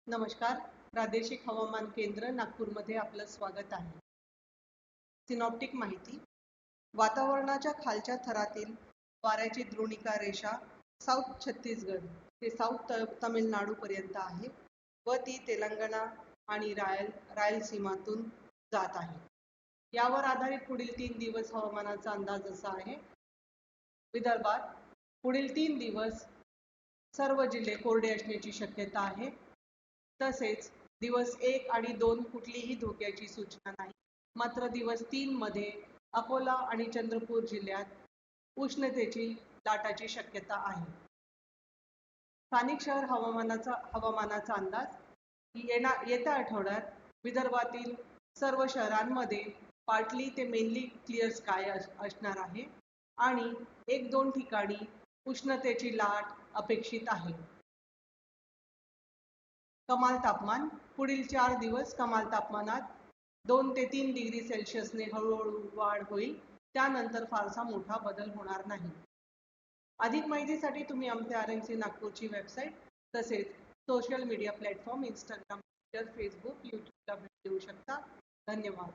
नमस्कार. प्रादेशिक हवामान केंद्र नागपूरमध्ये आपलं स्वागत आहे. सिनॉप्टिक माहिती. वातावरणाच्या खालच्या थरातील वाऱ्याची द्रोणिका रेषा साऊथ छत्तीसगड ते साऊथ तामिळनाडू पर्यंत आहे व ती तेलंगणा आणि रायलसीमातून जात आहे. यावर आधारित पुढील 3 दिवस हवामानाचा अंदाज असा आहे. विदर्भात पुढील 3 दिवस सर्व जिल्हे कोरडे असण्याची शक्यता आहे. तसेच दिवस 1 आणि 2 कुठलीही धोक्याची सूचना नाही. मात्र दिवस 3 मध्ये अकोला आणि चंद्रपूर जिल्ह्यात उष्णतेची लाटाची शक्यता आहे. स्थानिक शहर हवामानाचा अंदाज. येत्या आठवड्यात विदर्भातील सर्व शहरांमध्ये पार्टली ते मेनली क्लिअर स्काय असणार आहे आणि 1-2 ठिकाणी उष्णतेची लाट अपेक्षित आहे. कमाल तापमान. पुढील 4 दिवस कमाल तापमानात 2 ते 3 डिग्री सेल्सिअसने हळूहळू वाढ होईल. त्यानंतर फारसा मोठा बदल होणार नाही. अधिक माहितीसाठी तुम्ही आमचे RMC नागपूरची वेबसाईट तसेच social media platform Instagram, Twitter, Facebook, यूट्यूबला भेट देऊ शकता. धन्यवाद.